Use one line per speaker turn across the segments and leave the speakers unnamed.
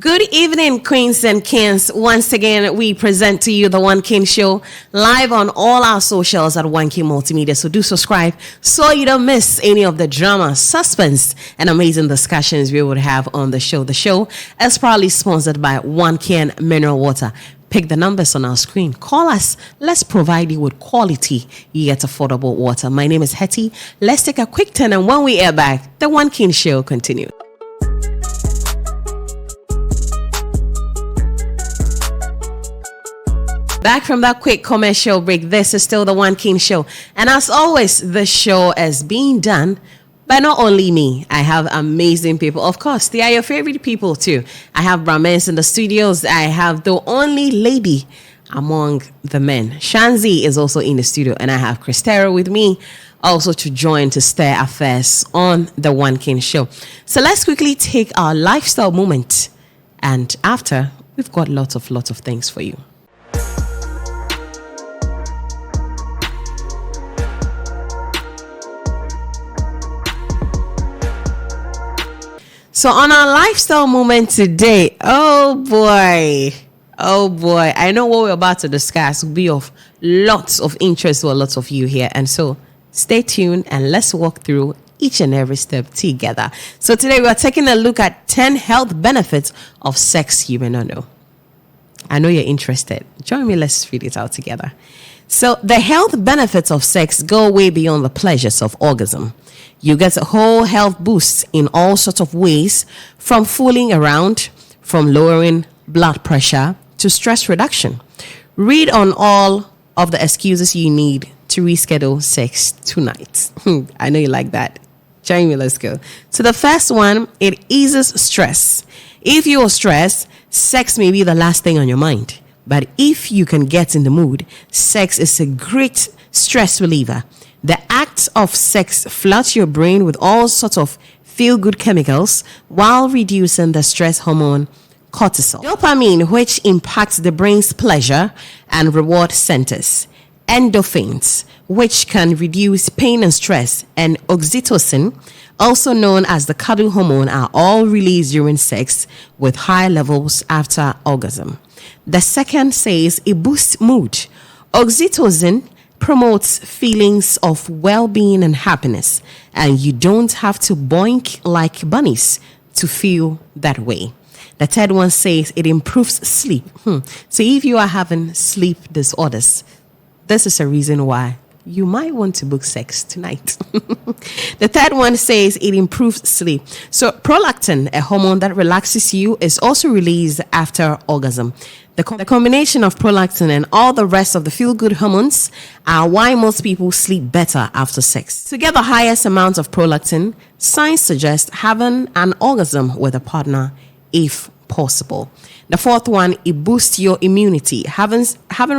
Good evening, queens and kings. Once again, we present to you the One King Show live on all our socials at One King Multimedia. So do subscribe so you don't miss any of the drama, suspense, and amazing discussions we would have on the show. The show is proudly sponsored by One King Mineral Water. Pick the numbers on our screen. Call us. Let's provide you with quality yet affordable water. My name is Hetty. Let's take a quick turn, and when we are back, the One King Show continues. Back from that quick commercial break, this is still the One King Show. And as always, the show is being done by not only me. I have amazing people. Of course, they are your favorite people too. I have Brahmins in the studios. I have the only lady among the men. Shanzi is also in the studio. And I have Christera with me also to join to stir affairs on the One King Show. So let's quickly take our lifestyle moment. And after, we've got lots of things for you. So on our lifestyle moment today, oh boy, I know what we're about to discuss will be of lots of interest to a lot of you here. And so stay tuned and let's walk through each and every step together. So today we are taking a look at 10 health benefits of sex you may not know. I know you're interested. Join me, let's read it out together. So the health benefits of sex go way beyond the pleasures of orgasm. You get a whole health boost in all sorts of ways, from fooling around, from lowering blood pressure to stress reduction. Read on all of the excuses you need to reschedule sex tonight. I know you like that. Join me, let's go. So the first one, it eases stress. If you are stressed, sex may be the last thing on your mind. But if you can get in the mood, sex is a great stress reliever. The act of sex floods your brain with all sorts of feel-good chemicals while reducing the stress hormone cortisol. Dopamine, which impacts the brain's pleasure and reward centers. Endorphins, which can reduce pain and stress. And oxytocin, also known as the cuddle hormone, are all released during sex with high levels after orgasm. The second says it boosts mood. Oxytocin promotes feelings of well-being and happiness, and you don't have to boink like bunnies to feel that way. The third one says it improves sleep. So if you are having sleep disorders, this is a reason why you might want to book sex tonight. The third one says it improves sleep. So prolactin, a hormone that relaxes you, is also released after orgasm. The combination of prolactin and all the rest of the feel-good hormones are why most people sleep better after sex. To get the highest amount of prolactin, science suggests having an orgasm with a partner if possible. The fourth one, it boosts your immunity. Having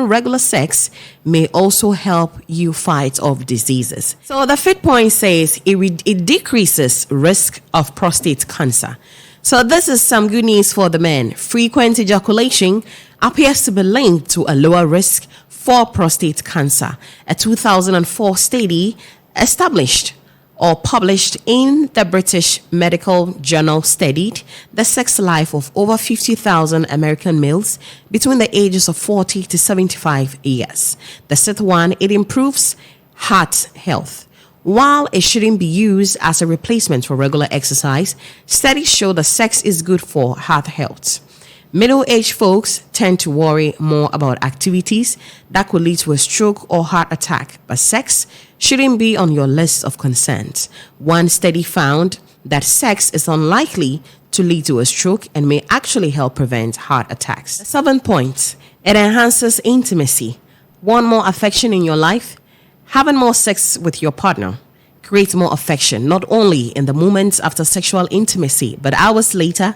regular sex may also help you fight off diseases. So the fifth point says it decreases risk of prostate cancer. So this is some good news for the men. Frequent ejaculation appears to be linked to a lower risk for prostate cancer. A 2004 study established or published in the British Medical Journal studied the sex life of over 50,000 American males between the ages of 40 to 75 years. The sixth one, it improves heart health. While it shouldn't be used as a replacement for regular exercise, studies show that sex is good for heart health. Middle-aged folks tend to worry more about activities that could lead to a stroke or heart attack, but sex shouldn't be on your list of concerns. One study found that sex is unlikely to lead to a stroke and may actually help prevent heart attacks. The seventh point, it enhances intimacy. Want more affection in your life? Having more sex with your partner creates more affection, not only in the moments after sexual intimacy, but hours later,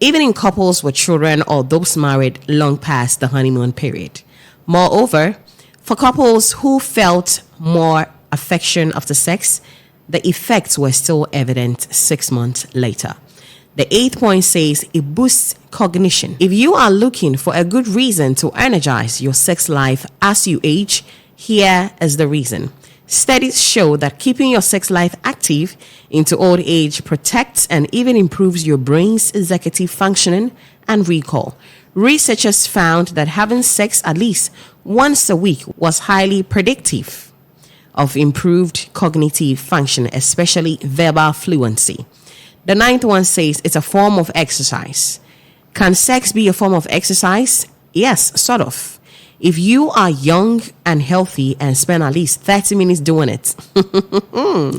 even in couples with children or those married long past the honeymoon period. Moreover, for couples who felt more affection after sex, the effects were still evident 6 months later. The eighth point says it boosts cognition. If you are looking for a good reason to energize your sex life as you age, here is the reason. Studies show that keeping your sex life active into old age protects and even improves your brain's executive functioning and recall. Researchers found that having sex at least once a week was highly predictive of improved cognitive function, especially verbal fluency. The ninth one says it's a form of exercise. Can sex be a form of exercise? Yes, sort of. If you are young and healthy and spend at least 30 minutes doing it.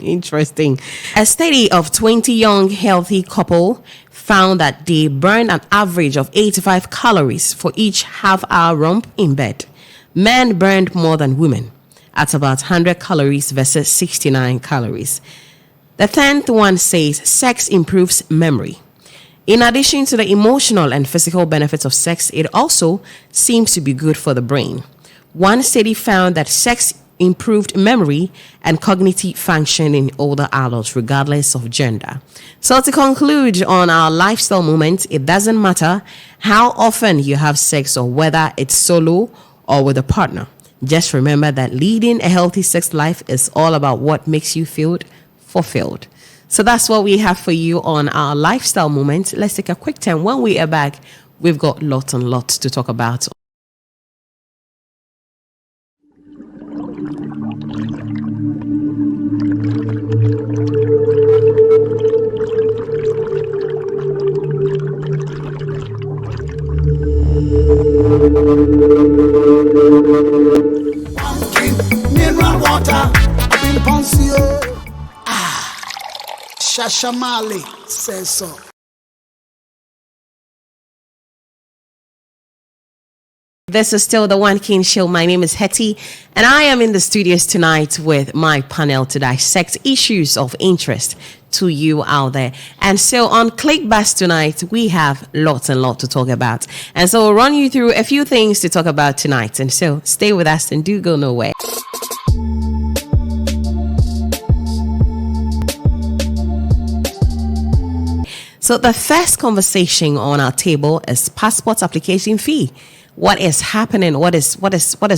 Interesting. A study of 20 young healthy couple found that they burned an average of 85 calories for each half-hour romp in bed. Men burned more than women at about 100 calories versus 69 calories. The 10th one says sex improves memory. In addition to the emotional and physical benefits of sex, it also seems to be good for the brain. One study found that sex improved memory and cognitive function in older adults, regardless of gender. So to conclude on our lifestyle moment, it doesn't matter how often you have sex or whether it's solo or with a partner. Just remember that leading a healthy sex life is all about what makes you feel fulfilled. So that's what we have for you on our lifestyle moment. Let's take a quick time. When we are back, we've got lots and lots to talk about.
Mineral water, Shashamali says so.
This is still the One King Show. My name is Hetty, and I am in the studios tonight with my panel to dissect issues of interest to you out there. And so on ClickBus tonight, we have lots and lots to talk about. And so we'll run you through a few things to talk about tonight. And so stay with us and do go nowhere. So the first conversation on our table is passport application fee. What is happening? What is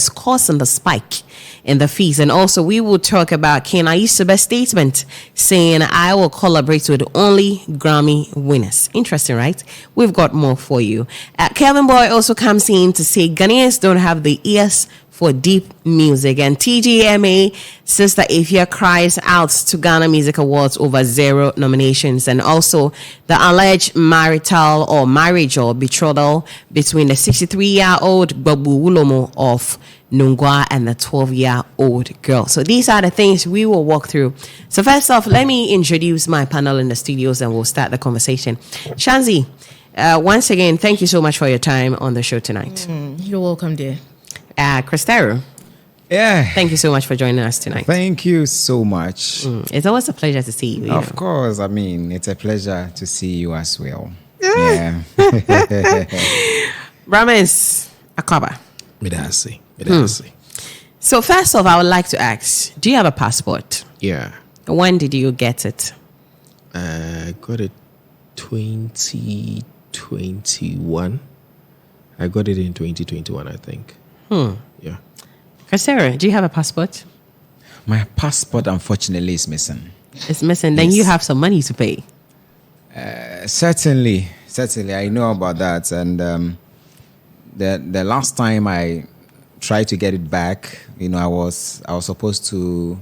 causing the spike in the fees? And also we will talk about King Ayisabe's statement saying, I will collaborate with only Grammy winners. Interesting, right? We've got more for you. Kevin Boy also comes in to say Ghanaians don't have the ears for deep music, and TGMA Sister Afia cries out to Ghana Music Awards over 0 nominations, and also the alleged marital or marriage or betrothal between the 63-year-old Babu Ulomo of Nungwa and the 12-year-old girl. So these are the things we will walk through. So first off, let me introduce my panel in the studios and we'll start the conversation. Shanzi, once again, thank you so much for your time on the show tonight.
You're welcome, dear.
Cristero, thank you so much for joining us tonight.
Thank you so much.
It's always a pleasure to see you.
Of course, I mean, it's a pleasure to see you as well. Yeah.
Rames Akaba.
Medasi.
So first off, I would like to ask, do you have a passport?
Yeah.
When did you get it?
I got it 2021. I got it in 2021, I think. Yeah.
Cristero, do you have a passport?
My passport, unfortunately, is missing.
It's missing. Then you have some money to pay.
Certainly, I know about that. And the last time I tried to get it back, I was supposed to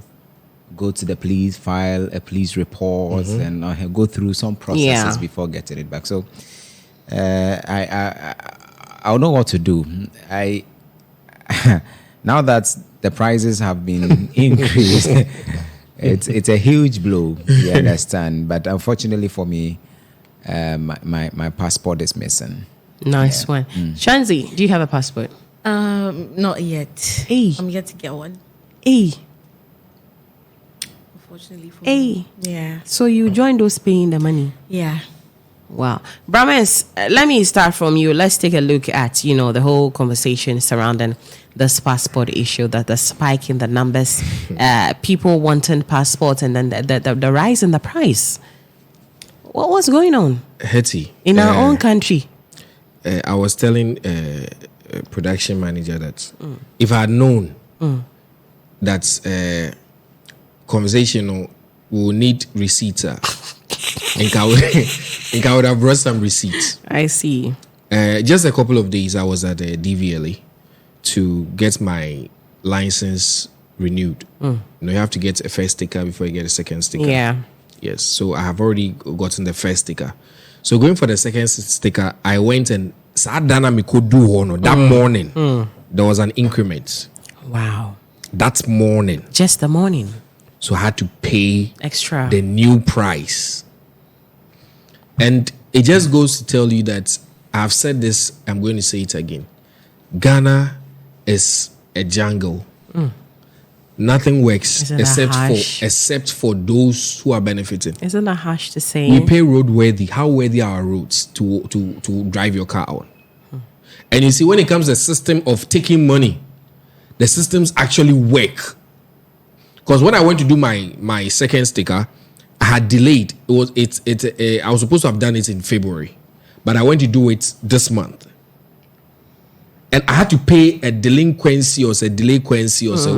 go to the police, file a police report, and go through some processes before getting it back. So I'll know what to do. Now that the prices have been increased, it's a huge blow. You understand? But unfortunately for me, my passport is missing.
Nice one. Shanzi, do you have a passport?
Not yet.
Hey.
I'm yet to get one.
Hey.
Unfortunately for
Hey.
me. Yeah.
So you joined those paying the money?
Yeah.
Wow. Brahmans, let me start from you. Let's take a look at, the whole conversation surrounding this passport issue, that the spike in the numbers, people wanting passports, and then the rise in the price. What was going on
Hetty.
in our own country?
I was telling a production manager that if I had known that conversation, we'll need receipts. And I would have brought some receipts.
I see.
Just a couple of days, I was at the DVLA to get my license renewed. You have to get a first sticker before you get a second sticker.
Yeah.
Yes. So I have already gotten the first sticker. So going for the second sticker, I went and that morning there was an increment.
Wow.
That morning.
Just the morning.
So I had to pay
Extra.
the new price. And it just goes to tell you that I've said this, I'm going to say it again. Ghana is a jungle. Nothing works
Isn't that harsh?
except for those who are benefiting.
Isn't that harsh to say?
We pay roadworthy. How worthy are our roads to drive your car on? And you see, when it comes to the system of taking money, the systems actually work. Because when I went to do my second sticker, I had delayed. I was supposed to have done it in February, but I went to do it this month. And I had to pay a delinquency or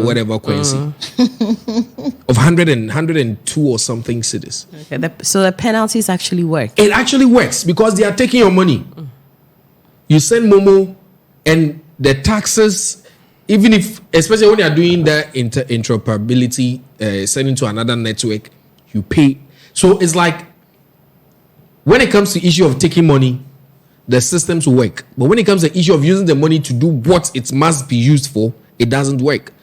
whatever quency of 102 or something cedis.
Okay, so the penalties actually work.
It actually works because they are taking your money. You send Momo and the taxes, even if, especially when you are doing the interoperability, sending to another network, you pay. So it's like, when it comes to issue of taking money, the systems work. But when it comes to the issue of using the money to do what it must be used for, it doesn't work.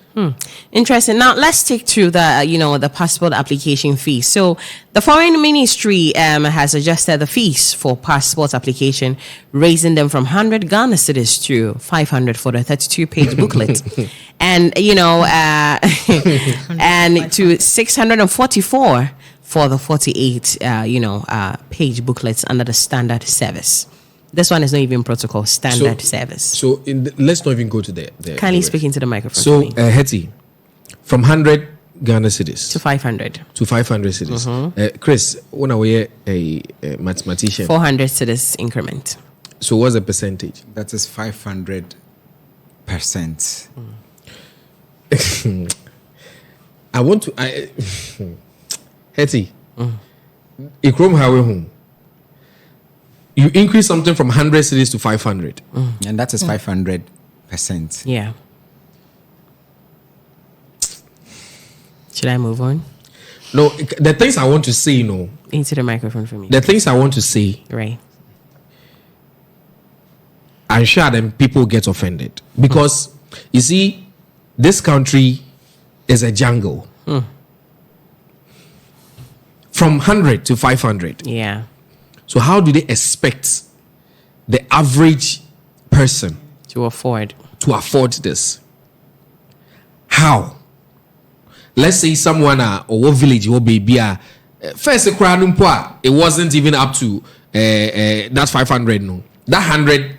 Interesting. Now let's take to the passport application fee. So the Foreign Ministry has adjusted the fees for passport application, raising them from 100 Ghana cedis to 500 for the 32-page booklet, and and to 644 for the 48 page booklets under the standard service. This one is not even protocol, standard service.
So let's not even go to the
Kindly speak into the microphone.
So,
for me.
Hetty, from 100 Ghana cedis
to 500.
to 500 cedis. Chris, when are we a mathematician?
400 cedis increment.
So what's the percentage?
That is 500%.
I want to... Hetty, Ikrom Hawe home. You increase something from 100 cedis to 500.
And that is 500%.
Yeah. Should I move on?
No, the things I want to say,
Into the microphone for me.
the things I want to say,
Right.
I'm sure then people get offended. Because, you see, this country is a jungle. From 100 to 500.
Yeah.
So how do they expect the average person
To afford.
to afford this? How? Let's say someone or what village or baby first it wasn't even up to that 500 no. That 100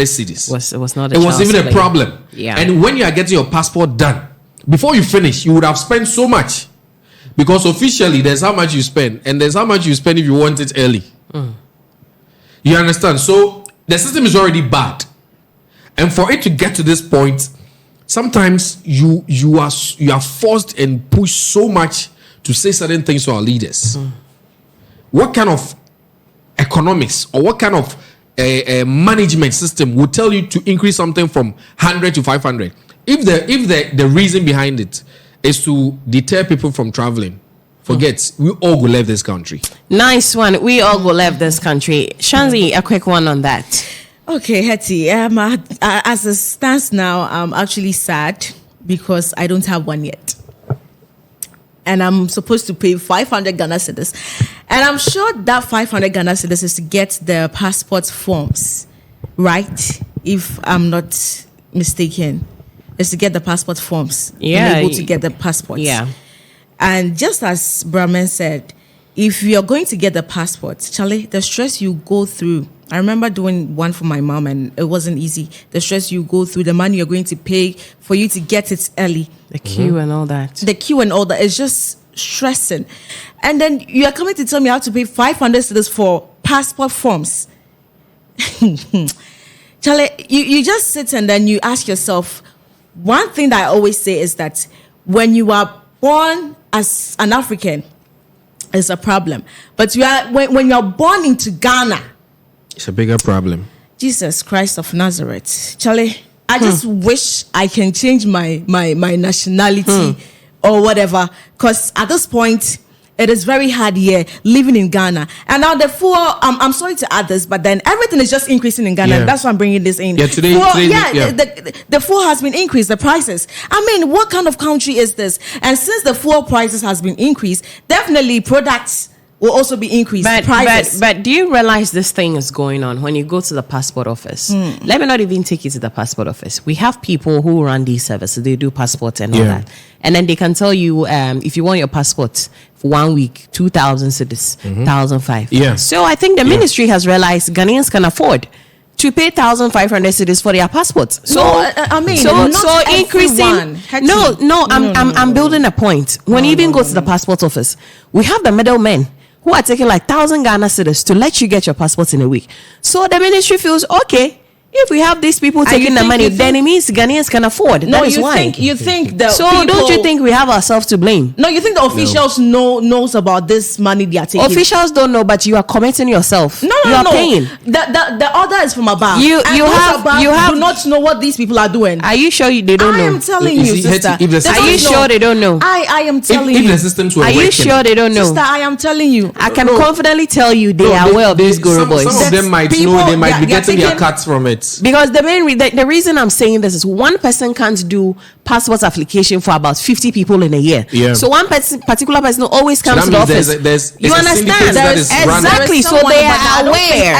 cedis.
It was not.
It was even a problem.
Yeah.
And when you are getting your passport done, before you finish, you would have spent so much. Because officially, there's how much you spend, and there's how much you spend if you want it early. You understand? So the system is already bad, and for it to get to this point, sometimes you are forced and pushed so much to say certain things to our leaders. What kind of economics or what kind of management system would tell you to increase something from 100 to 500? If the reason behind it is to deter people from traveling, forget, we all will leave this country.
Nice one. We all will leave this country. Shanzi, a quick one on that.
Okay, Hetty. As it stands now, I'm actually sad because I don't have one yet. And I'm supposed to pay 500 Ghana cedis. And I'm sure that 500 Ghana cedis is to get the passport forms, right? If I'm not mistaken. Is to get the passport forms.
Yeah.
Able to get the passports.
Yeah.
And just as Brahman said, if you're going to get the passport, Charlie, the stress you go through. I remember doing one for my mom and it wasn't easy. The stress you go through, the money you're going to pay for you to get it early.
The queue and all that.
The queue and all that is just stressing. And then you are coming to tell me I have to pay 500 cedis for passport forms. Charlie, you just sit and then you ask yourself, one thing that I always say is that when you are born as an African, it's a problem. But when you're born into Ghana,
It's a bigger problem.
Jesus Christ of Nazareth, Charlie, I just wish I can change my nationality or whatever, because at this point it is very hard here living in Ghana. And now the fuel, I'm sorry to add this, but then everything is just increasing in Ghana.
Yeah.
That's why I'm bringing this in.
Yeah, today,
the fuel has been increased, the prices. I mean, what kind of country is this? And since the fuel prices has been increased, definitely products will also be increased.
But do you realize this thing is going on when you go to the passport office? Let me not even take you to the passport office. We have people who run these services. They do passports and all
Yeah.
that. And then they can tell you if you want your passport for 1 week, 2,000 cedis, 1,500.
Yeah.
So I think the ministry has realized Ghanaians can afford to pay 1,500 cedis for their passports. So
I mean,
so
not
increasing.
everyone.
I'm building a point. When you even go to the passport office, we have the middlemen who are taking like 1,000 Ghana cedis to let you get your passport in a week. So the ministry feels okay. If we have these people taking the money, then it means Ghanaians can afford.
No,
that is why.
you think that.
So don't you think we have ourselves to blame?
No, you think the officials knows about this money they are taking?
Officials don't know, but you are committing yourself.
No.
You are paying.
The order is from above.
You
those
have-
above
you have-
do not know what these people are doing.
Are you sure they don't
I
know?
am telling
You
you,
see,
sister.
Hetty, if the
They
Are
don't
you sure they don't know?
I am telling
If
you.
the systems were
Are you
working,
sure they don't know?
Sister, I am telling you.
I can confidently tell you they are aware of these Guru boys.
Some of them might
People,
know, they might be
they are
getting their
taking-
cuts from it.
Because the reason I'm saying this is one person can't do passport application for about 50 people in a year.
Yeah.
So one particular person always comes
that
to the
means
office.
there's
You
a syndicate
understand?
that is run-
Exactly. So they are aware.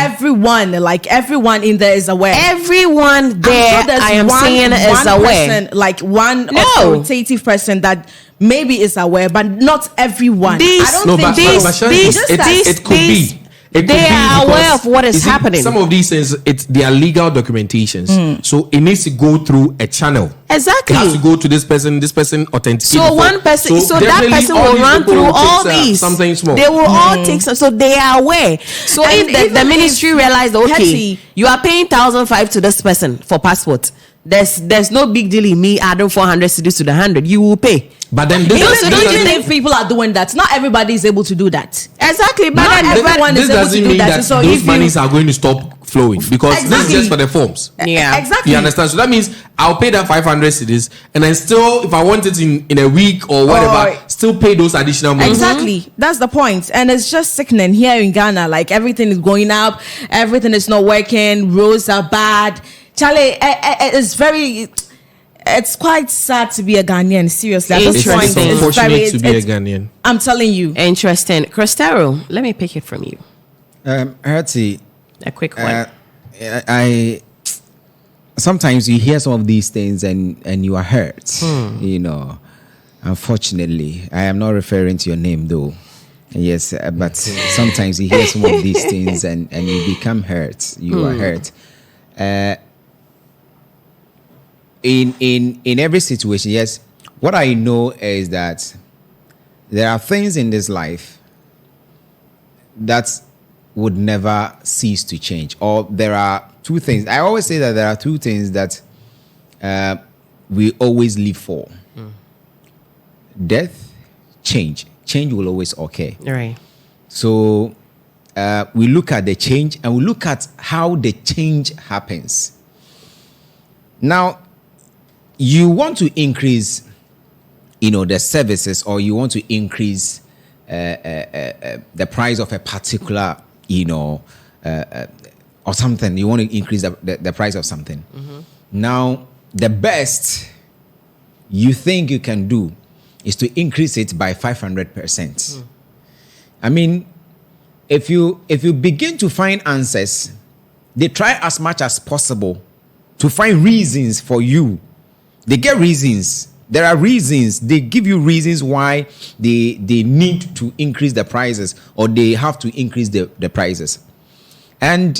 Everyone in there is aware.
Everyone there,
I'm sure there's
I am saying, is
one
aware.
person, like one
No.
authoritative person that maybe is aware, but not everyone.
These-
I don't
No,
think
but,
these-
but Shani,
these-
it could
these-
be. It could
they
be
are aware
because,
of what is
you see,
happening.
Some of these things, they are legal documentations. So it needs to go through a channel.
Exactly.
It has to go to this person authenticated.
So one person, so that
definitely
person
all
will
these
run
people
through
will
all
take,
these.
something small.
They will all take some. So they are aware. So
And
if the
even
ministry
if-
realized, okay,
Hetty-
you are paying 1,500 to this person for passport. There's no big deal in me adding 400 cedis to the 100. You will pay.
But then this
Even
doesn't-
if people are doing that, not everybody is able to do that.
Exactly. But
Not
then
everyone
this
is able to
doesn't
do
mean
that.
that
So
those
if you-
monies are going to stop flowing because this is
Exactly.
just for the forms.
Yeah.
Exactly.
You understand? So that means I'll pay that 500 cedis and then still, if I want it in a week or whatever, still pay those additional money.
Exactly. That's the point. And it's just sickening here in Ghana. Like everything is going up, everything is not working, roads are bad. Charlie, it's quite sad to be a Ghanaian, seriously. At this
It's
point,
Interesting.
unfortunate to be a Ghanaian.
I'm telling you.
Interesting. Cristero, let me pick it from you.
Hetty,
A quick one.
I sometimes you hear some of these things and you are hurt. You know, unfortunately, I am not referring to your name though. Yes, but sometimes you hear some of these things and you become hurt. You are hurt. In every situation, yes. What I know is that there are things in this life that would never cease to change. Or there are two things. I always say that there are two things that we always live for. Death, change. Change will always occur.
Right.
So we look at the change and we look at how the change happens. Now, you want to increase, the services, or you want to increase the price of a particular, or something. You want to increase the price of something. Now, the best you think you can do is to increase it by 500%. I mean, if you begin to find answers, they try as much as possible to find reasons for you. They get reasons. There are reasons. They give you reasons why they need to increase the prices, or they have to increase the prices. And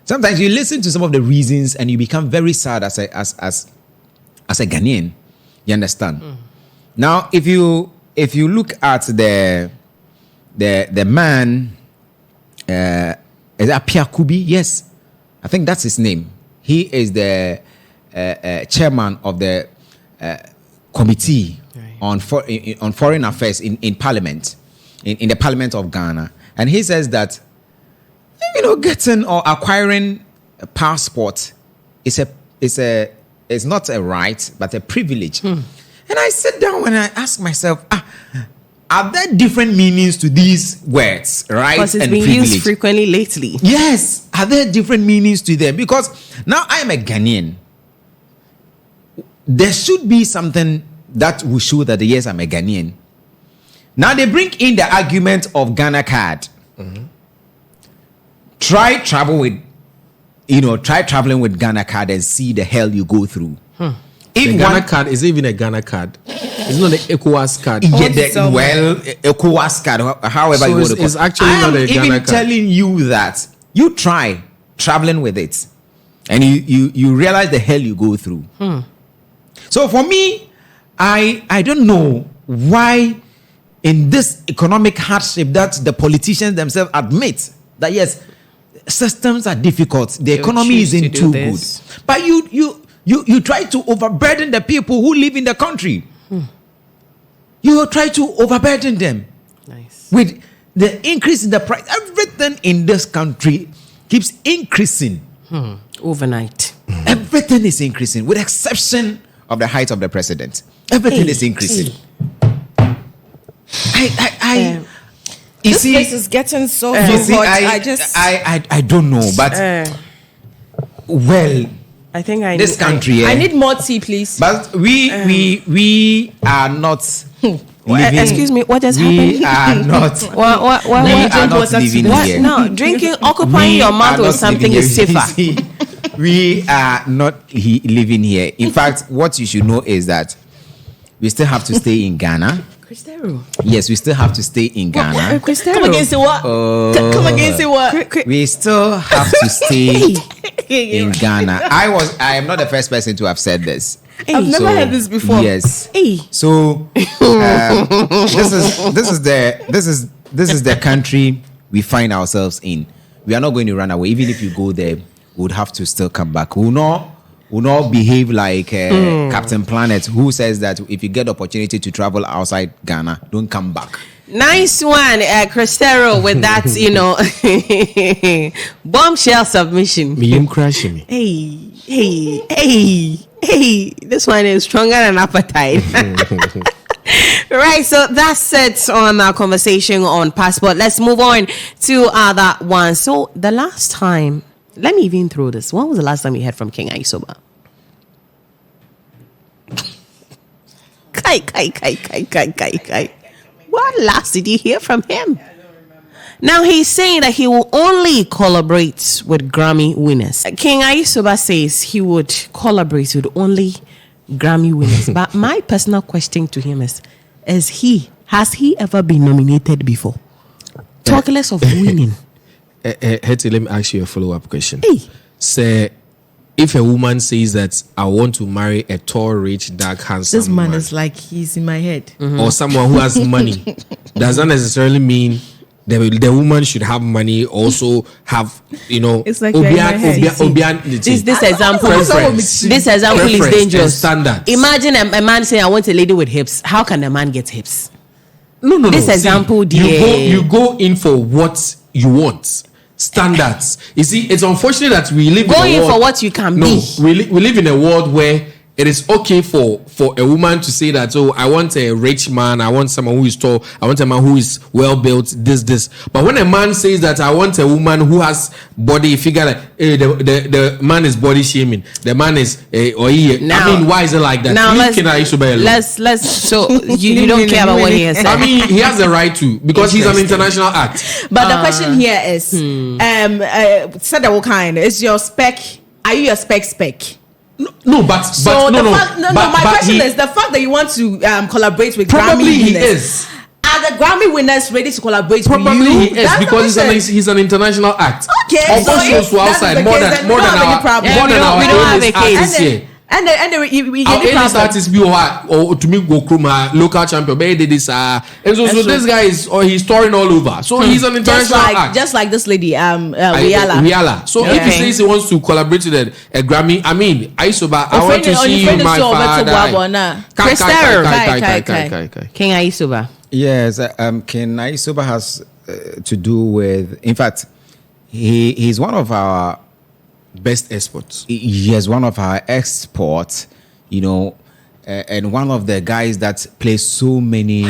sometimes you listen to some of the reasons and you become very sad as a Ghanaian. You understand? Now, if you look at the man, is that Pierre Kubi? Yes, I think that's his name. He is the chairman of the committee on foreign affairs in Parliament, in the Parliament of Ghana, and he says that getting or acquiring a passport is not a right but a privilege. And I sit down and I ask myself, are there different meanings to these words, right?
Because it's
and
been
privilege?
used frequently lately.
Yes, are there different meanings to them? Because now I am a Ghanaian. There should be something that will show that yes, I'm a Ghanaian. Now they bring in the argument of Ghana card. Try traveling with Ghana card and see the hell you go through.
The Ghana card is even a Ghana card. It's not the ECOWAS card.
ECOWAS card, however
So
you want to call it.
it's actually
I am
not a Ghana
even
card.
telling you that you try traveling with it, and you realize the hell you go through. So for me, I don't know why in this economic hardship that the politicians themselves admit that yes, systems are difficult, the economy
choose to
isn't
do
too
this.
good, but you try to overburden the people who live in the country. You try to overburden them
Nice.
with the increase in the price. Everything in this country keeps increasing.
Overnight.
Everything is increasing, with exception of the height of the president. Everything is increasing. You
This
see,
place is getting so
you see,
hot.
I don't know, but well,
I think
this country,
I need more tea, please.
but we are not. living-
excuse me, what just
we
happened?
are not.
What,
We are not
water
living
today.
what?
here.
No, drinking, occupying
We
your
are
mouth
not
with something
living
is
here.
safer.
You see, we are not living here. In fact, what you should know is that we still have to stay in Ghana.
Cristero.
Yes, we still have to stay in Ghana.
Come against the what? Come against the what?
We still have to stay in Ghana. I am not the first person to have said this.
I've never heard this before.
Yes.
Hey.
So this is the country we find ourselves in. We are not going to run away. Even if you go there, we would have to still come back. We will not behave like Captain Planet, who says that if you get the opportunity to travel outside Ghana, don't come back.
Nice one, Cristero, with that, bombshell submission.
Me am crashing me.
Hey, this one is stronger than appetite. Right, so that's it on our conversation on passport. Let's move on to other ones. So the last time, let me even throw this. When was the last time you heard from King Aisoba? Kai. What last did you hear from him? Now he's saying that he will only collaborate with Grammy winners. King Aisoba says he would collaborate with only Grammy winners. But my personal question to him is has he ever been nominated before? Talk less of winning.
Hetty, let me ask you a follow-up question.
Hey.
Say, if a woman says that I want to marry a tall, rich, dark, handsome
This man is like he's in my head.
or someone who has money, does not necessarily mean the woman should have money, also have,
It's like you're in my head.
This example,
Preference.
this example is
Preference and
dangerous.
standards.
Imagine a man saying, "I want a lady with hips." How can a man get hips?
No.
This example, dear.
you go in for what you want. Standards. You see, it's unfortunate that we live
Go
in a
in
world.
for what you can
No,
be.
we live in a world where it is okay for a woman to say that, oh, I want a rich man, I want someone who is tall, I want a man who is well built, this. But when a man says that I want a woman who has body figure, like, the man is body shaming, the man is
Now-
I mean, why is it like that?
Now
Leave
let's
Ken Aishobe alone.
so you don't care about what he has said.
I mean, he has the right to, because he's an international act.
But the question here is, said what kind is your spec? Are you a spec?
No, but
So
no,
my question is the fact that you want to collaborate with
probably
Grammy
he
winners.
is.
Are the Grammy winners ready to collaborate
Probably
with you?
he is,
That's the
because
question.
he's an international act.
Okay,
Of
so
course,
if
shows to
that's
outside
the
more
case,
than
then we don't have any problem.
more than
Yeah,
our
we don't have a
own
case.
artists here.
And we
Our
get
A-list artists be or to me go Kruma local champion. But he did this and so this guy is he's touring all over. So he's an international act.
just like this lady, Riala.
Riala. So if he says he wants to collaborate with a Grammy, I mean, Aishoba, I want to see you, my father.
King Aisuba.
Yes, King Aisuba has to do with. In fact, he's one of our
best exports.
Yes, one of our exports. You know, and one of the guys that plays so many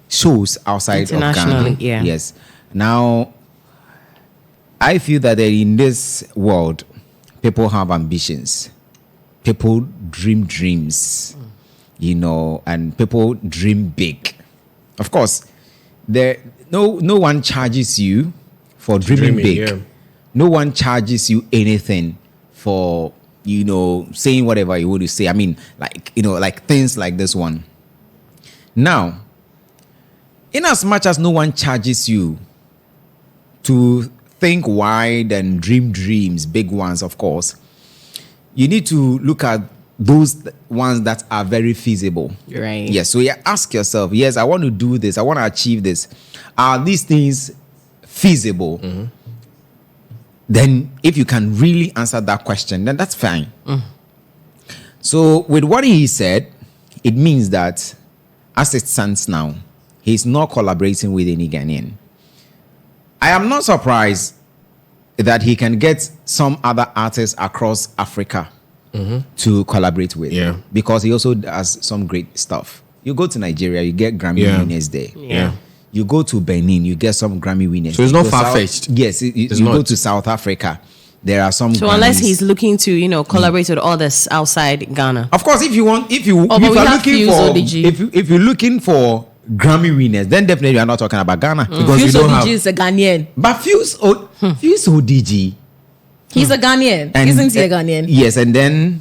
shows outside of Ghana.
Yeah.
Yes. Now, I feel that in this world, people have ambitions. People dream dreams, you know, and people dream big. Of course, no one charges you for dreaming big.
Yeah.
No one charges you anything for, you know, saying whatever you want to say. I mean, like, you know, like things like this one. Now, in as much as no one charges you to think wide and dream dreams, big ones, of course, you need to look at those ones that are very feasible.
Right.
Yes. So you ask yourself, yes, I want to do this. I want to achieve this. Are these things feasible? Mm-hmm. Then if you can really answer that question, then that's fine. So with what he said, it means that as it stands now, he's not collaborating with any Ghanaian. I am not surprised that he can get some other artists across Africa to collaborate with.
Yeah.
Because he also does some great stuff. You go to Nigeria, you get Grammy winners there.
Yeah.
You go to Benin, you get some Grammy winners.
So it's
You
not
go
far-fetched.
Yes, you go to South Africa. There are some.
So
Grammys.
unless he's looking to, you know, collaborate with others outside Ghana.
Of course, if you
but we
are
have
looking
Fuse
for,
ODG.
if you're looking for Grammy winners, then definitely you are not talking about Ghana because
Fuse
you don't
ODG
have.
is a Ghanaian.
But Fuse ODG,
He's a Ghanaian.
and
Isn't he a Ghanaian?
Yes, and then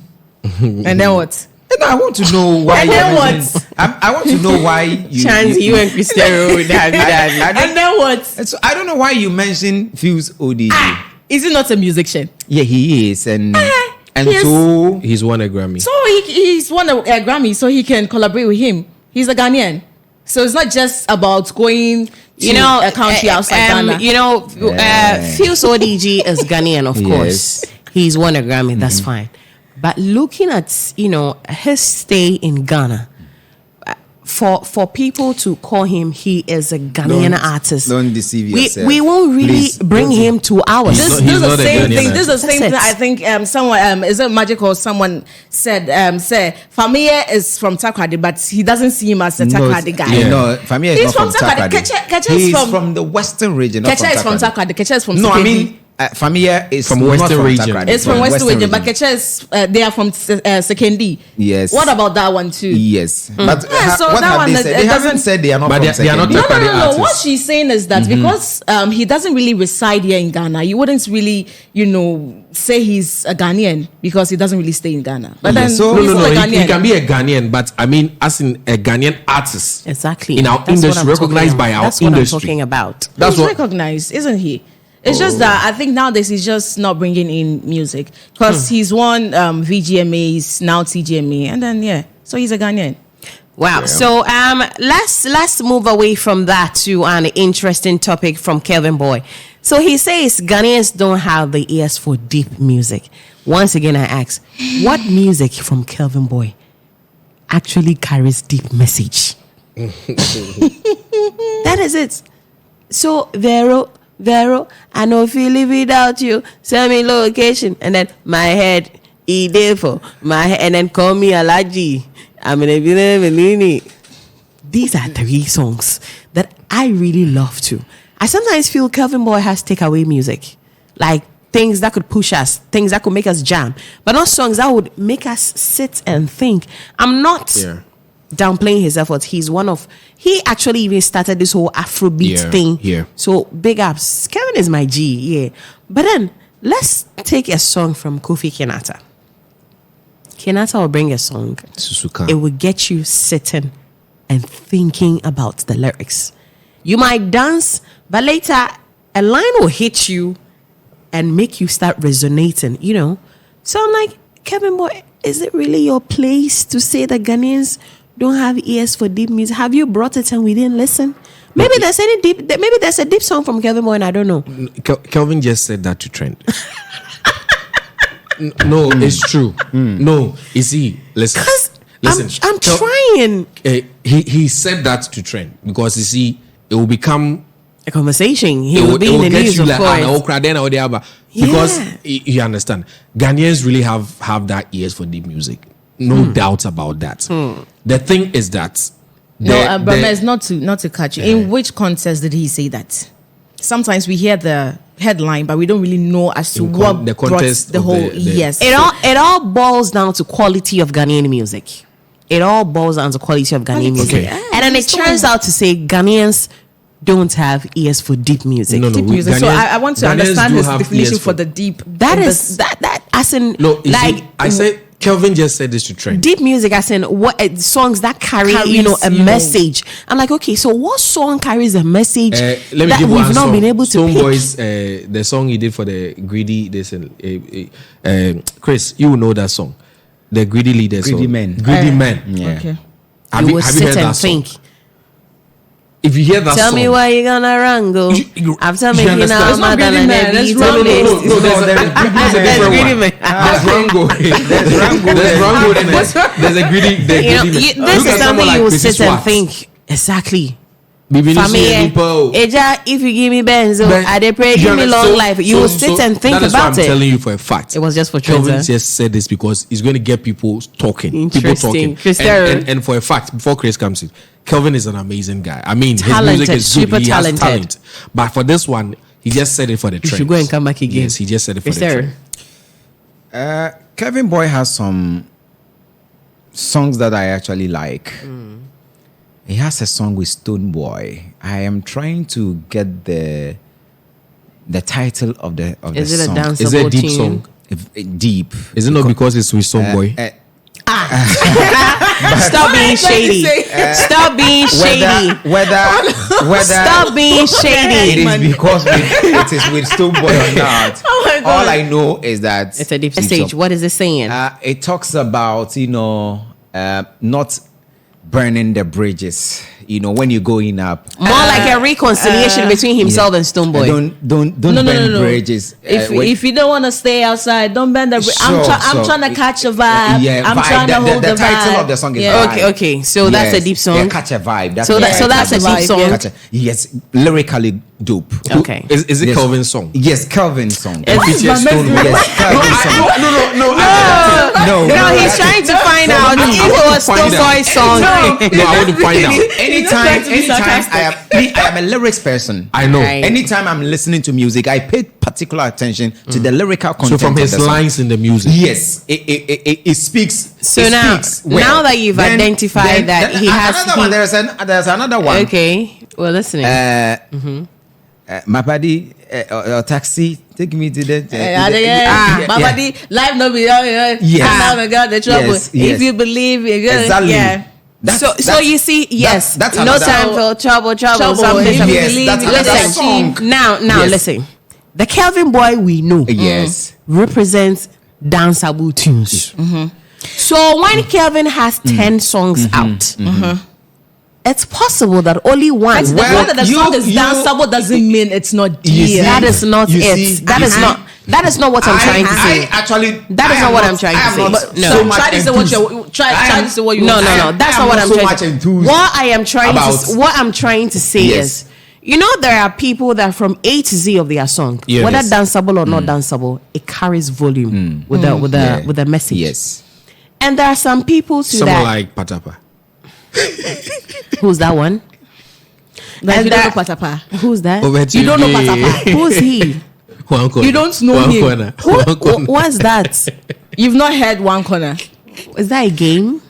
And then what?
and I want to know why.
And then
you're
what?
mentioning- I want to know why you.
Chance you and Cristiano would have that.
And then what?
So I don't know why you mentioned Fuse ODG.
Is he not a musician?
Yeah, he is, and
he is.
so
He's won a Grammy.
So he's won a Grammy, so he can collaborate with him. He's a Ghanaian. So it's not just about going to a country outside Ghana.
You know, Fuse ODG is Ghanaian, of
Yes.
course. He's won a Grammy, that's fine. But looking at, you know, his stay in Ghana, for people to call him, he is a Ghanaian artist.
don't deceive yourself.
We won't really
Please,
bring
don't-
him to ours.
This
he's
is the
not a
same
Ghanaian
thing. This is the same
That's
thing.
it.
I think someone is it Magic or someone said Famia is from Takrady, but he doesn't see him as a Takrady guy.
Yeah.
No, Famia is
He's
not from
from Takrady.
Takrady.
Kecha is
He's
from-
from the western region. Not
Kecha is from Takrady. Kecha is from
No, I
Sekendi.
mean Famia is
From
not
western region.
Takrady.
It's from Western region, but Kecha is they are from Sekendi.
Yes.
What about that one too?
Yes, but
Yeah, so
what
that
have
one,
they
it
said? They haven't
doesn't-
said they are not
But
from
they are not
Sekendi.
No.
Takrady
What
artists.
she's saying is that because he doesn't really reside here in Ghana, you wouldn't really, say he's a Ghanaian because he doesn't really stay in Ghana. But
Yeah,
then
so-
he's
No.
still a
He
Ghanaian.
can be a Ghanaian, but I mean, as in a Ghanaian artist.
Exactly.
In our
That's what
industry,
I'm talking
recognized by
about.
our
That's what
industry.
I'm talking about.
That's
He's
what.
recognized, isn't he? It's just that I think nowadays he's just not bringing in music because he's won VGMAs, now TGMA, and then so he's a Ghanaian.
Wow. So let's move away from that to an interesting topic from Kelvin Boy. So he says Ghanaians don't have the ears for deep music. Once again, I ask, what music from Kelvin Boy actually carries deep message? That is it. So Vero, I know feel it without you. Send me location, and then my head, for my head, and then call me Alaji. I'm in a Melini. These are 3 songs that I really love to. I sometimes feel Kelvin Boy has takeaway music, like things that could push us, things that could make us jam, but not songs that would make us sit and think. I'm not downplaying his efforts. He actually even started this whole Afrobeat thing.
Yeah.
So big ups. Kevin is my G, yeah. But then let's take a song from Kofi Kinata. Kinata will bring a song.
Susuka.
It will get you sitting and thinking about the lyrics. You might dance, but later a line will hit you and make you start resonating, So I'm like, Kevin Boy, is it really your place to say that Ghanaians don't have ears for deep music? Have you brought it and we didn't listen? Maybe there's a deep song from Kevin Boy and I don't know.
Kelvin just said that to Trent. No, it's true. No, you see, listen.
I'm trying.
He said that to Trent because you see, it will become
A conversation. He
it
will be in the
get
news,
you
of
like
course.
because
Yeah.
you understand. Ghanaians really have that ears for deep music. No doubt about that. The thing is that
Brahma, is not to catch you. In which context did he say that? Sometimes we hear the headline, but we don't really know as to what
the
brought
context
the
of
whole.
the-
Yes,
It all boils down to quality of Ghanaian music. It all boils down to quality of Ghanaian music.
Okay.
And then it turns out to say Ghanaians don't have ears for deep music.
No, no.
deep music. So I want to
Ghanaians
understand
do
his
have
definition
ears
for the deep.
That
in
is that as in
No, you
like
see, I said Kelvin just said this to Trent.
deep music as in what songs that carry
Carries,
a message. I'm like, okay, so what song carries a message
Let me
that
give
we've
one
not
song.
been able to
Stone
pick?
Boys, the song he did for the Greedy. Chris, you know that song, the Greedy Leader
Greedy
song.
Men.
Greedy Men.
Yeah.
Okay.
Have
You will
have you
sit
heard
and
that song?
think.
If you hear that
Tell
song,
me why you gonna wrangle.
You-
After
you
making
understand?
out
It's
not
mother
Greedy
and
Man,
baby,
that's
tell
wrong.
me this.
No, there's a different
Greedy
one.
Man.
There's Rango. There's Rango. There's a Greedy. The
You know,
Greedy Man.
this
Look
is
at someone
something
like
you will
Chrissy
sit and
Swartz.
think. Exactly.
Bibi
For me,
Nisu Edipo.
Eja, if you give me benzo,
But
I dey pray,
you
give me
understand?
long life. You will sit and think
that is
about
what I'm
it.
telling you for a fact.
It was just for
Kelvin
trends, huh?
just said this because it's going to get people talking. People
Interesting.
talking.
Chris
And,
Terror.
and for a fact, before Chris comes in, Kelvin is an amazing guy. I mean,
Talented,
his music is good.
super
He
talented.
has talent. But for this one, he just said it for the trend.
should go and come back again.
Yes, he just said it for
Yes,
the
sir.
trend.
Kevin Boy has some songs that I actually like. He has a song with Stone Boy. I am trying to get the title of the
Is
the
it a
song.
dance?
Is it a deep
tune.
song?
Deep.
Is it not because it's with some boy?
Stop being shady. Stop being shady.
Whether
Stop being
it
shady.
is because it is with Stone Boy or not.
my God.
All I know is that
It's a deep stage. What is it saying?
It talks about not burning the bridges. When you're going up.
More like a reconciliation between himself and Stoneboy.
Don't
No,
burn
no.
bridges.
If you don't want to stay outside, don't bend the bridge. I'm
Sure.
trying to catch a vibe. I'm
vibe.
trying to hold the
the title
vibe.
of the song is
Yeah.
vibe.
Okay. So that's a deep song.
Yeah, catch a vibe. That's
So
the
that's
title.
a deep
vibe,
song.
yeah.
Yes, lyrically dope.
Okay.
Is it
Yes.
Kelvin's song?
Yes, Kelvin's song.
And features Stone Boy.
Yes, Kelvin's song.
No.
No, he's trying to find out if it was Stoneboy's song.
No, I want to find out.
Anytime I am a lyrics person.
I know.
Right.
Anytime I'm listening to music, I pay particular attention to the lyrical
So
content.
from
of
his
the song.
lines in the music.
Yes, it speaks.
So
it
now-
speaks well.
now that you've identified that he has-
another one. There's another one.
Okay. Well, listening.
My buddy, taxi, take me to the.
Babadi, life no be
Yes.
I'm not got the trouble.
Yes, yes.
If you believe you're good,
Exactly.
yeah.
So you see, yes,
that's
no
another-
time for trouble,
Trouble.
something.
If you
Yes,
believe,
that's
you
another
listen.
song.
Now,
Yes.
listen. The Kelvin Boy we know
Yes.
represents danceable tunes. So when Kelvin has 10 songs out, it's possible that only one.
And the
Well,
fact that the song is
you-
danceable doesn't mean it's not
You see,
deep.
that is not
You
it.
see,
That is not. That is not what I'm trying to say.
That
That is not what I'm trying to say. No.
So much
Try to say what
enthused.
you try to say what you
No,
want.
that's
I
not
am
what
not
I'm
so
trying
much
to
enthused
What I am trying
about-
what I'm trying to say
Yes.
is, there are people that from A to Z of their song,
Yes.
whether danceable or not danceable, it carries volume with the message.
Yes.
And there are some people to
Someone
that.
like Patapa.
Who's that one?
Like
And
you don't
that-
know Patapa.
Who's that?
You don't know Patapa.
Who's he?
You don't know him.
What's that?
You've not heard One Corner.
Is that a game?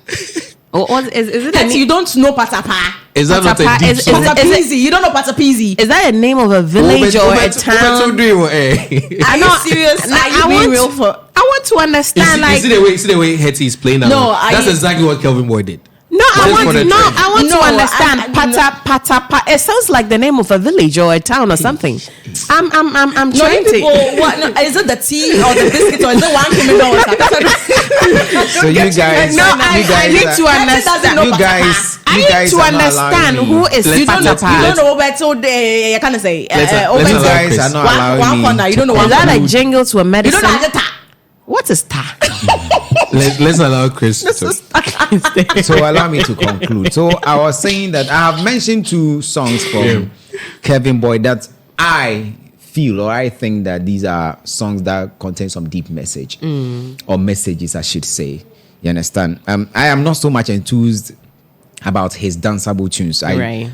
Or is it
That you don't know Patapa.
Is that not a
Patapa,
deep
is-
song?
is it-
Patapizzi. You don't know Patapizzi.
Is that a name of a village or a town?
Are you serious?
Now,
Are you
I
being
want-
real for?
I want to understand,
You see the way Hetty is playing that.
No,
one? That's
I-
exactly what Kelvin Boy did.
No, I
Just for the trend.
want
No,
to understand.
I-
It sounds like the name of a village or a town or something. I'm
No,
trying
you people,
to.
what, no, is it the tea or the biscuit or is it one
So you guys,
No, I
you
need
guys,
to understand.
know
you guys,
I
you
need
guys
to
are not
understand
allowing
who
me.
is
Let's-
You don't
Patapa.
know about so I can't say
Let's
over
You
allow
guys
Chris.
are not
one
allowing me.
corner. You don't know
Is
one
that
corner.
a jingle to a
You
medicine?
don't know the
What is ta?
Let's allow Chris to talk.
So allow me to conclude. So I was saying that I have mentioned 2 songs from Kevin Boyd that I feel or I think that these are songs that contain some deep message or messages, I should say. You understand? I am not so much enthused about his danceable tunes.
Right.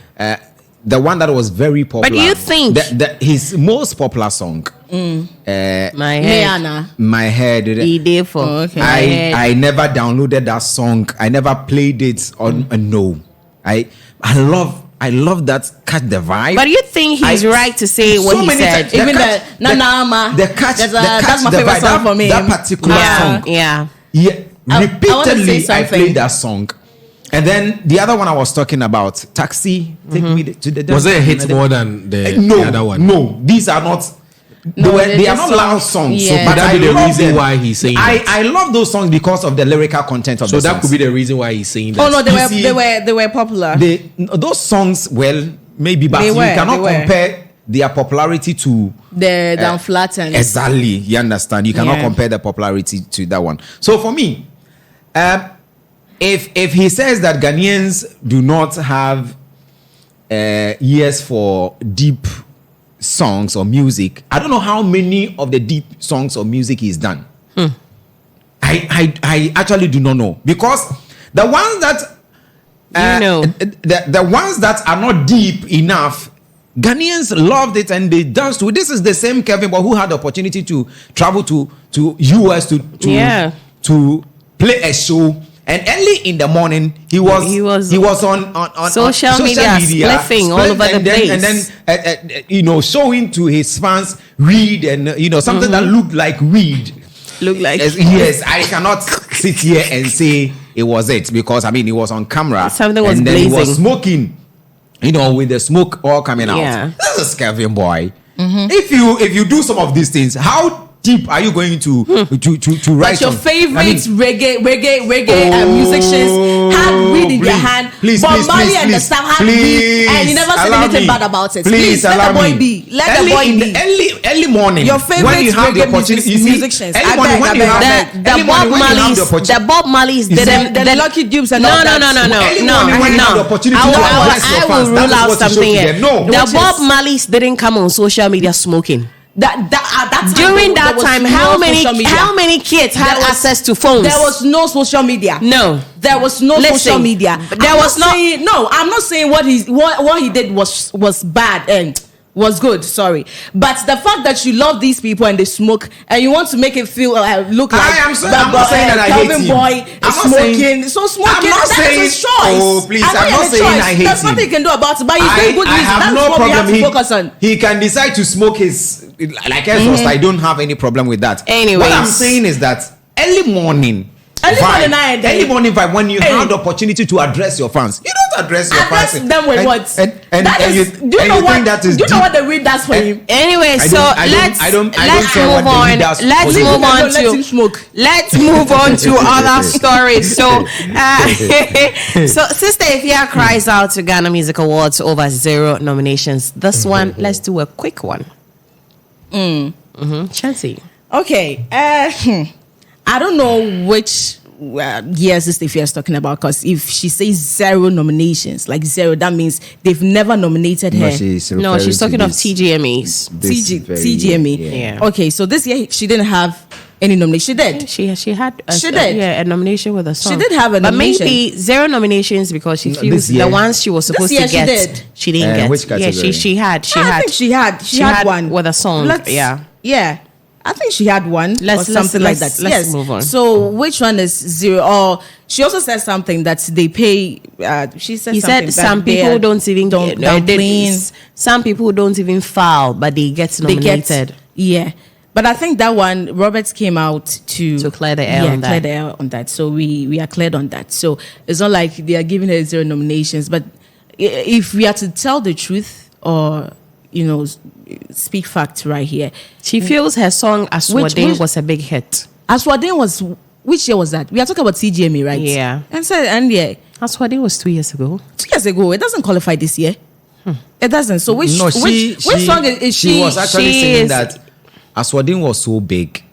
The one that was very popular.
But do you think-
his most popular song,
My head.
Rihanna.
My Head?
He did for.
Oh, okay.
My head.
I never downloaded that song. I never played it on no. I love that catch the vibe.
But you think he's right to say what
So
he
many
said?
times-
Even the Nana
the catch
that's
that's
my favorite song for me.
That particular song.
Yeah.
Yeah,
I wanna say
repeatedly I
something.
played that song. And then the other one I was talking about, Taxi, Take Me to the
Was it a hit
Desert.
more than the
No,
other one?
no, these are not.
No,
they
they're
are
just
not loud songs.
Yeah.
But
Could that
I
be the
love
reason
them.
why he's saying that?
I love those songs because of the lyrical content of
So
the
that
songs.
could be the reason why he's saying that.
Oh no,
You see-
they were popular.
those songs, well, maybe, but
They
you
were,
cannot
they were.
compare their popularity to
They're down flattened.
exactly. You understand? You cannot
Yeah.
compare the popularity to that one. So for me, if he says that Ghanaians do not have ears for deep songs or music, I don't know how many of the deep songs or music he's done. I actually do not know, because the ones that the ones that are not deep enough, Ghanaians loved it and they danced to it. This is the same Kevin Boy who had the opportunity to travel to US to play a show. And early in the morning, he was on
social media, spliffing all over the place.
And then, showing to his fans weed and, something that looked like weed.
Look like
Yes, I cannot sit here and say it was it, because, he was on camera.
Something was
and then
blazing.
he was smoking, with the smoke all coming out.
Yeah.
This is Kevin Boy. If you do some of these things, how deep are you going to write?
But your
some-
favorite reggae musicians had weed in their hand. Bob Marley and the staff had weed, and you never said
allow
anything
me.
bad about it.
Please
let
allow
the boy
me.
be. Let
early
the boy
in
be.
the early morning.
Your favorite
when you have the
reggae
opportunity, you see,
musicians.
early
I
morning
beg,
when
I
you
beg.
have
the Bob Marleys
You see,
didn't.
the Lucky Dupes and
No,
all
no,
that.
no, no,
Early
no,
morning when you have the opportunity to address your
I
fans,
will
that
rule
is
out
what you show
something
to
here.
them. No.
The
Which
Bob
is-
Marleys didn't come on social media smoking.
That time,
During
there
that
was
time,
no
how
social media.
many kids had
There was-
access to phones?
There was no social media.
no.
There was no
Listen,
social media.
there was no-
I'm not saying what he did was bad and was good. Sorry, but the fact that you love these people and they smoke and you want to make it feel look like
I'm not saying that I hate
Calvin
him.
Boy
I'm
is
not
smoking.
saying-
So smoking.
I'm not
that
saying-
is his choice.
Oh, please,
I know
I'm
he
not
has a
saying
choice.
I hate
There's nothing
him.
he can do about it. But he's doing good
I
music.
have
That's
no
what we have
problem.
to focus on.
He can decide to smoke his like exhaust. I don't have any problem with that.
Anyways.
What I'm saying is that early morning vibe, when you have the opportunity to address your fans, you don't address your
Address
fans.
them with what?
And you
do you know
think
what?
that is
Do you know
deep?
what the read does for him?
Anyway,
I
so
don't
let's
care what
move
the
on.
leaders
Let's
for you.
move on
Don't let him smoke.
Let's move on to other stories. So, so Sister Ifya cries out to Ghana Music Awards over 0 nominations. This one, let's do a quick one. Chelsea.
Okay. I don't know which year Sister Ifya is talking about, because if she says 0 nominations, like 0, that means they've never nominated her.
No, she's talking of TGMEs.
TGME.
Yeah.
Okay, so this year she didn't have any nomination. She did.
She had
She did.
a nomination with a song.
She did have a nomination.
But maybe 0 nominations because she
No,
feels
this year.
the ones she was supposed
This
to
year
get,
she did.
she didn't get.
Which category?
Yeah, she had.
I think she had one
with a song. Yeah.
Yeah. I think she had one
Let's-
or something like
let's-
that.
let's
Yes.
move on.
So which one is 0? Or she also said something that they pay. She said
He
something
said
that
some
they
people don't even
don't
get
clean.
some people don't even file, but they get
They
nominated.
get, yeah. But I think that one, Roberts came out to
clear the air on that.
clear the air on that. So we are cleared on that. So it's not like they are giving her 0 nominations. But if we are to tell the truth or, speak facts right here.
She feels her song Aswade
which-
was a big hit.
Aswade was, which year was that? We are talking about TGMA, right?
Yeah.
And yeah,
Aswade was 2 years ago.
2 years ago, it doesn't qualify this year. It doesn't. So which song is she?
She was actually
she
saying
is-
that Aswadin was so big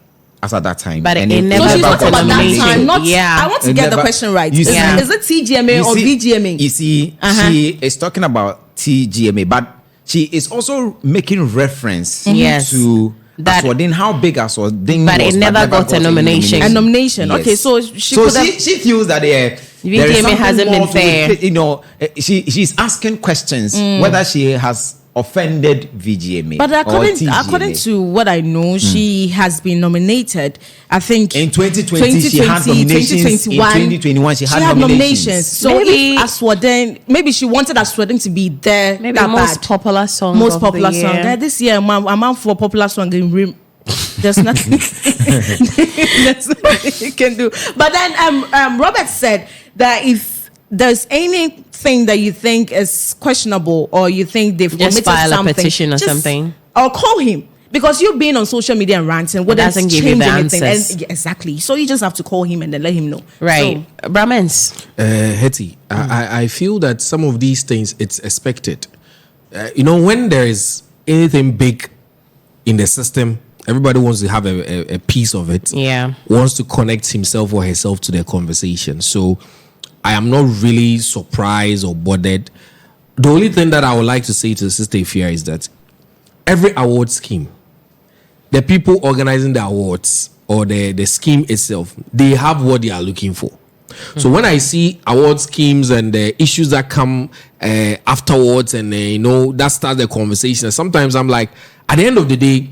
as at that time.
But it
and
never
No, she's
got
talking about that
nomination.
time. Not.
Yeah.
I want to
It
get the
never-
question right.
you
Is,
see-
Yeah.
is it TGMA or VGMA?
You see, she is talking about TGMA, but she is also making reference
Yes.
to
That-
Aswadin, how big Aswadin
But
was.
it never got a
any
nomination.
A nomination.
Yes.
Okay, so she
so
could have.
she feels that there is
VGMA
something
hasn't
more
been
to it.
fair.
She's asking questions whether she has offended VGMA.
But
or TGMA.
according to what I know, she has been nominated. I think
In 2020, she had nominations. In 2021, she had nominations.
So
Maybe-
if Aswaden, maybe she wanted Aswaden to be there.
Maybe
that
most
bad.
popular song.
Most
of
popular
the
song.
year.
This year, I'm out for popular song in Rim. There's nothing. There's nothing you can do. But then Robert said that if there's anything that you think is questionable or you think they've
Just
omitted
file a
something,
petition or something.
or call him. Because you being on social media and ranting wouldn't
doesn't give you
change
the
anything.
answers.
And, yeah, exactly. So you just have to call him and then let him know.
Right.
So,
Brahmins.
Hetty, I feel that some of these things it's expected. When there is anything big in the system, everybody wants to have a piece of it.
Yeah.
Wants to connect himself or herself to the conversation. So I am not really surprised or bothered. The only thing that I would like to say to Sister Ifia is that every award scheme, the people organizing the awards or the scheme itself, they have what they are looking for. So when I see award schemes and the issues that come afterwards and that starts the conversation, sometimes I'm like, at the end of the day,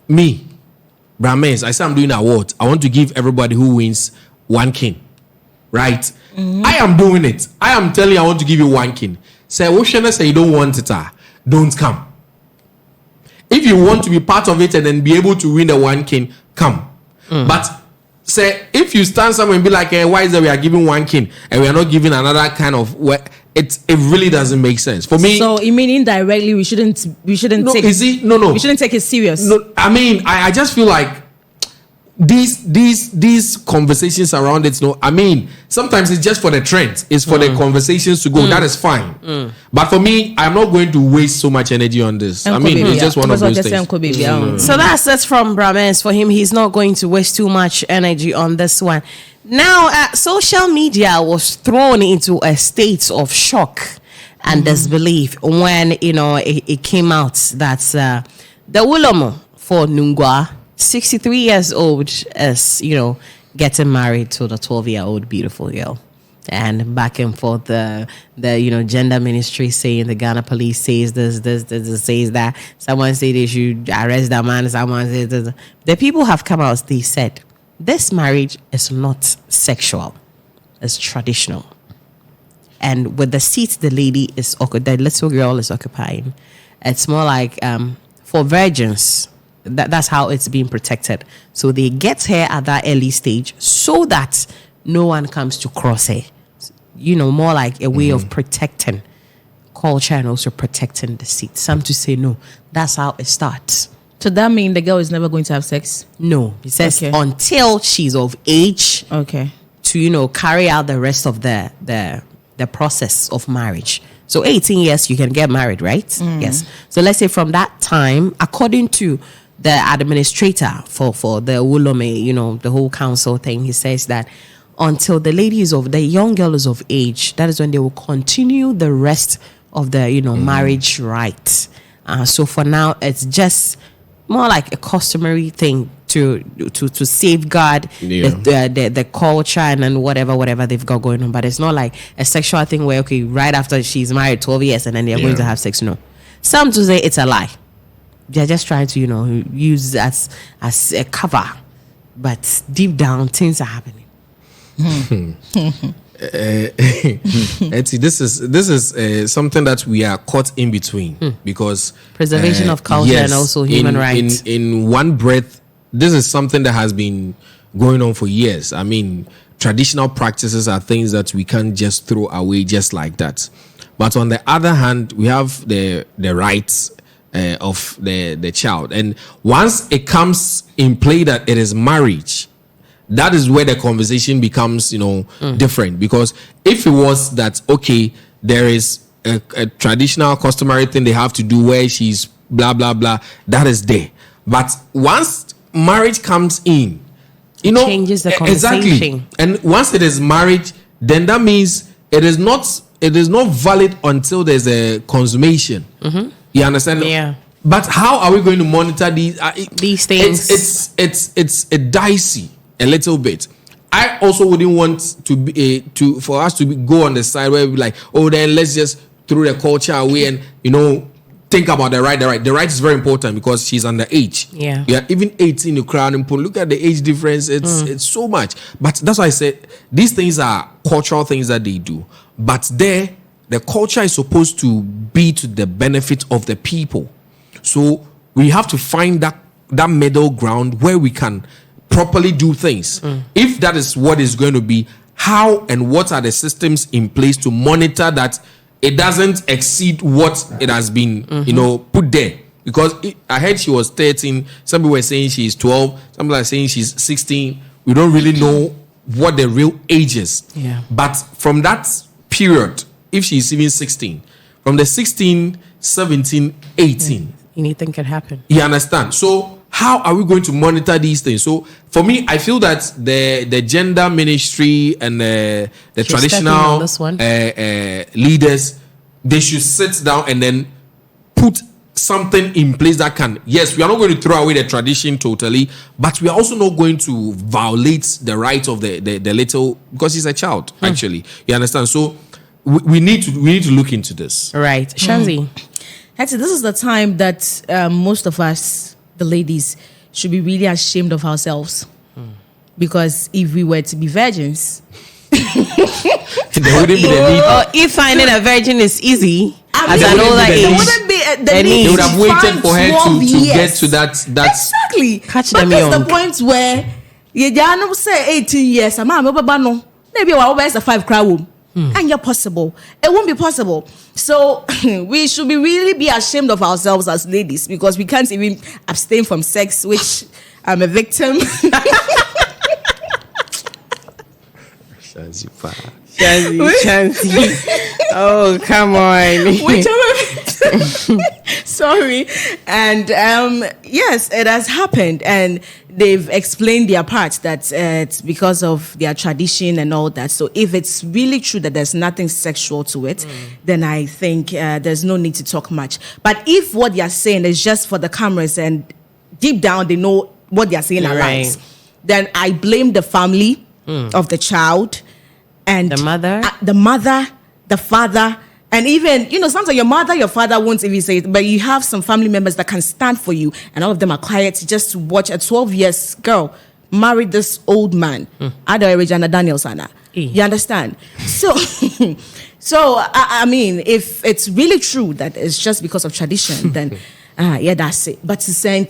me, Brahmins, I say I'm doing awards. I want to give everybody who wins one king, right? I am doing it. I am telling you I want to give you one king. Say, say you don't want it, don't come. If you want to be part of it and then be able to win the one king, come. But say if you stand somewhere and be like, why is that we are giving one king and we are not giving another kind of it really doesn't make sense for me.
So you mean indirectly we shouldn't
no,
take
you see, no.
we shouldn't take it serious.
No, I mean, I just feel like these conversations around it. No, I mean, sometimes it's just for the trends. It's for the conversations to go. That is fine. But for me, I'm not going to waste so much energy on this. I mean, it's just one of those things.
So that's it from Brahmins. For him, he's not going to waste too much energy on this one. Now, social media was thrown into a state of shock and disbelief when it came out that the Wulomo for Nungwa, 63 years old, is getting married to the 12-year-old beautiful girl. And back and forth, the gender ministry saying the Ghana police says this says that. Someone say they should arrest that man. Someone says this. The people have come out. They said this marriage is not sexual; it's traditional. And with the seat the little girl is occupying, it's more like for virgins. That's how it's being protected. So they get her at that early stage so that no one comes to cross her. More like a way of protecting culture and also protecting the seat. Some to say no. That's how it starts.
So that means the girl is never going to have sex?
No. It says
Okay.
until she's of age
Okay.
to carry out the rest of the process of marriage. So 18 years you can get married, right? Yes. So let's say from that time, according to the administrator for the Wulome, the whole council thing, he says that until the young girl is of age, that is when they will continue the rest of the marriage rites. So for now, it's just more like a customary thing to safeguard the culture and then whatever they've got going on. But it's not like a sexual thing where right after she's married 12 years and then they're going to have sex. No, some to say it's a lie. They're just trying to use as a cover, but deep down things are happening.
Etty, this is something that we are caught in between because
Preservation of culture and also human rights.
In one breath, this is something that has been going on for years. I mean, traditional practices are things that we can't just throw away just like that. But on the other hand, we have the rights of the child, and once it comes in play that it is marriage, that is where the conversation becomes, different. Because if it was that, okay, there is a traditional customary thing they have to do where she's blah blah blah, that is there. But once marriage comes in,
changes the conversation.
Exactly. And once it is marriage, then that means it is not valid until there's a consummation. You understand?
Yeah.
But how are we going to monitor these
things?
It's dicey a little bit. I also wouldn't want to be for us to go on the side where we like, oh, then let's just throw the culture away and think about the right. The right is very important because she's underage.
Yeah.
Even 18 you crown and look at the age difference. It's so much. But that's why I said these things are cultural things that they do. But the culture is supposed to be to the benefit of the people. So we have to find that middle ground where we can properly do things. If that is what is going to be, how and what are the systems in place to monitor that it doesn't exceed what it has been, put there? Because I heard she was 13. Some people were saying she's 12. Some people are saying she's 16. We don't really know what the real age is.
Yeah.
But from that period, if she's even 16, from the 16, 17, 18,
anything can happen.
you understand? So how are we going to monitor these things? So for me, I feel that the gender ministry and the traditional
this one.
leaders, they should sit down and then put something in place that can, yes, we are not going to throw away the tradition totally, but we are also not going to violate the rights of the little, because he's a child, actually. You understand? So we need to look into this.
Right. Shanzi.
Actually, this is the time that most of us, the ladies, should be really ashamed of ourselves. Because if we were to be virgins,
There wouldn't be the need.
Or if finding a virgin is easy at
mean,
an older
there
age,
wouldn't be the
They
need
They would
to
have waited
find
for her
12
to
years.
get to that.
Exactly.
Catch
but
them
that's
young.
the point where you don't say 18 years. I'm no. Maybe our is a 5 crowd womb. And you're possible. It won't be possible. So we should really be ashamed of ourselves as ladies because we can't even abstain from sex, which I'm a victim.
Shanzi. Oh, come on.
Which I'm a victim. Sorry. And yes, it has happened. And they've explained their part that it's because of their tradition and all that. So if it's really true that there's nothing sexual to it, then I think there's no need to talk much. But if what they're saying is just for the cameras and deep down they know what they're saying are
Right.
lies, then I blame the family of the child and
The mother?
the father, and even, sometimes your mother, your father won't even say it, but you have some family members that can stand for you, and all of them are quiet just to watch a 12 years girl marry this old man. Ada Regina Daniels, Anna. You understand? So, I mean, if it's really true that it's just because of tradition, then, yeah, that's it. But to say,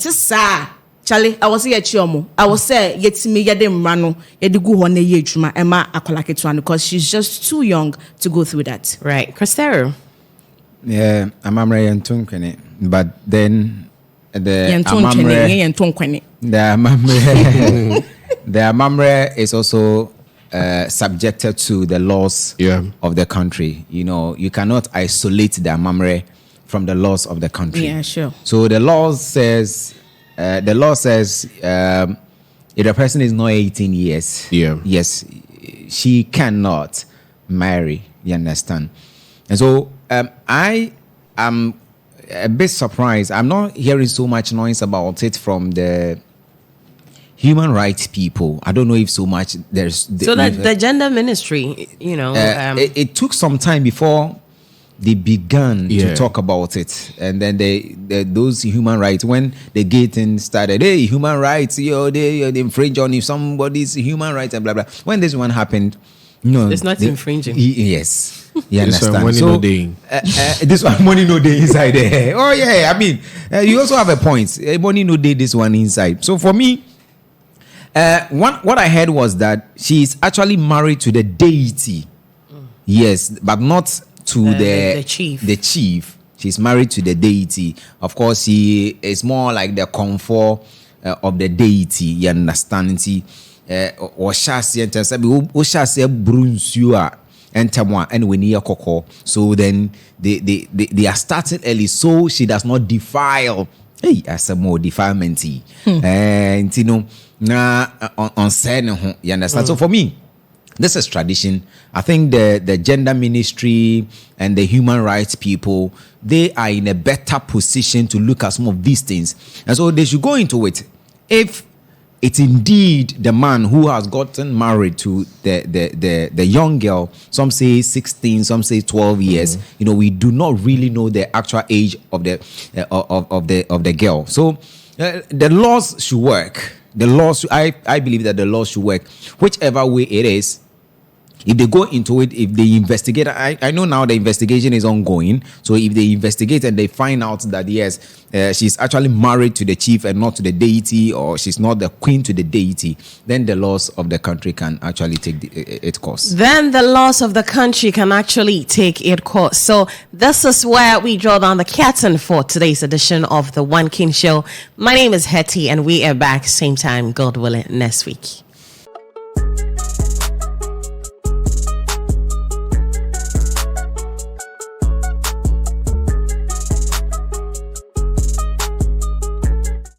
Charlie, I was here chiomo. I was say yet me yadem rano yedigu hone ye juma Emma akolaketwan because she's just too young to go through that.
Right. Cristero.
Yeah, amamre yentunkene. But then the amamre is also subjected to the laws of the country. You cannot isolate the amamre from the laws of the country.
Yeah, sure.
So the law says if a person is not 18 years, yes, she cannot marry. You understand? And so I am a bit surprised. I'm not hearing so much noise about it from the human rights people. I don't know if so much there's.
So that the gender ministry,
it took some time before they began to talk about it, and then those human rights, when the gating started, hey, human rights, they infringe on if somebody's human rights and blah blah. When this one happened, No,
It's not infringing.
Yes, you
This one,
understand.
money
So
no dey.
this one money no day inside there. Oh yeah, I mean, you also have a point. Money no day this one inside. So for me, what I heard was that she is actually married to the deity. Yes, but not to
the chief.
The chief. She's married to the deity. Of course, he is more like the comfort of the deity. You understand? Or shasi and shasi brunsuа and tamwa and we near coco. So then they are starting early, so she does not defile. Hey, as a more defilement. And you know, on sen, you understand? So for me, this is tradition. I think the gender ministry and the human rights people, they are in a better position to look at some of these things. And so they should go into it. If it's indeed the man who has gotten married to the young girl, some say 16, some say 12 years, you know, we do not really know the actual age of the girl. So the laws should work. The laws, I believe that the laws should work, whichever way it is. If they go into it, if they investigate, I know now the investigation is ongoing. So if they investigate and they find out that yes, she's actually married to the chief and not to the deity, or she's not the queen to the deity, then the laws of the country can actually take its course.
Then the laws of the country can actually take its course. So this is where we draw down the curtain for today's edition of the One King Show. My name is Hetty, and we are back same time, God willing, next week.